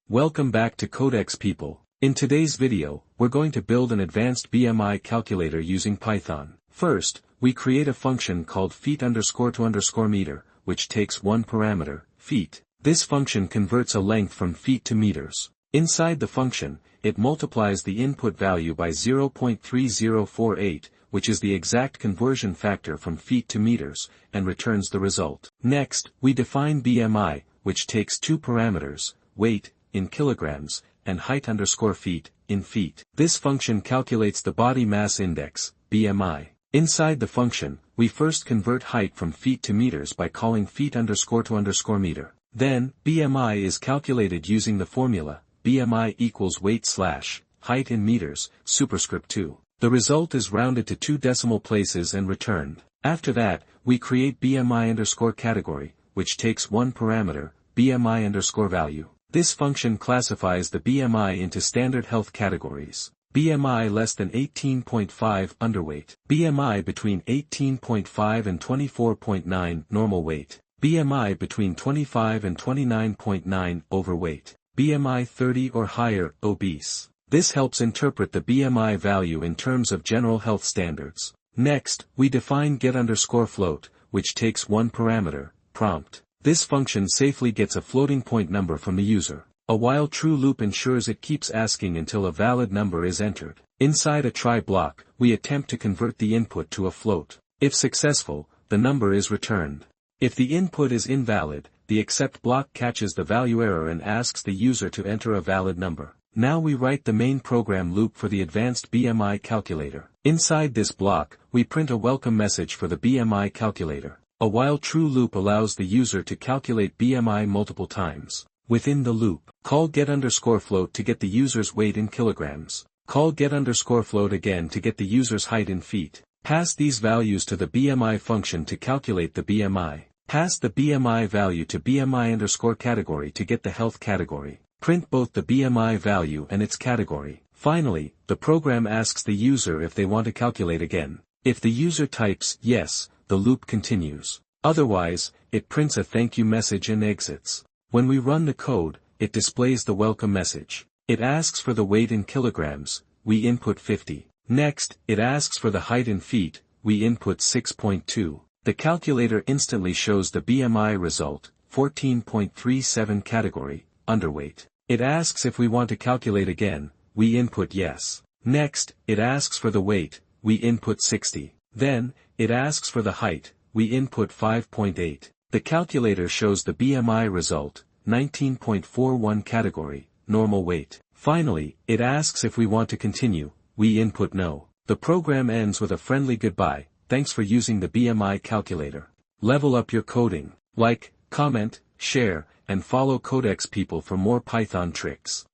Welcome back to Codex People. In today's video, we're going to build an advanced BMI calculator using Python. First, we create a function called feet_to_meter, which takes one parameter, feet. This function converts a length from feet to meters. Inside the function, it multiplies the input value by 0.3048, which is the exact conversion factor from feet to meters, and returns the result. Next, we define BMI, which takes two parameters, weight, in kilograms, and height_feet, in feet. This function calculates the body mass index, BMI. Inside the function, we first convert height from feet to meters by calling feet_to_meter. Then, BMI is calculated using the formula, BMI equals weight/height in meters, superscript 2. The result is rounded to 2 decimal places and returned. After that, we create BMI_category, which takes one parameter, BMI_value. This function classifies the BMI into standard health categories. BMI less than 18.5 underweight. BMI between 18.5 and 24.9 normal weight. BMI between 25 and 29.9 overweight. BMI 30 or higher obese. This helps interpret the BMI value in terms of general health standards. Next, we define get_float, which takes one parameter, prompt. This function safely gets a floating point number from the user. A while true loop ensures it keeps asking until a valid number is entered. Inside a try block, we attempt to convert the input to a float. If successful, the number is returned. If the input is invalid, the except block catches the value error and asks the user to enter a valid number. Now we write the main program loop for the advanced BMI calculator. Inside this block, we print a welcome message for the BMI calculator. A while true loop allows the user to calculate BMI multiple times. Within the loop, call get_float to get the user's weight in kilograms. Call get_float again to get the user's height in feet. Pass these values to the BMI function to calculate the BMI. Pass the BMI value to BMI_category to get the health category. Print both the BMI value and its category. Finally, the program asks the user if they want to calculate again. If the user types yes, the loop continues. Otherwise, it prints a thank you message and exits. When we run the code, it displays the welcome message. It asks for the weight in kilograms, we input 50. Next, it asks for the height in feet, we input 6.2. The calculator instantly shows the BMI result, 14.37 category, underweight. It asks if we want to calculate again, we input yes. Next, it asks for the weight, we input 60. Then, it asks for the height, we input 5.8. The calculator shows the BMI result, 19.41 category, normal weight. Finally, it asks if we want to continue, we input no. The program ends with a friendly goodbye, thanks for using the BMI calculator. Level up your coding. Like, comment, share, and follow Codex People for more Python tricks.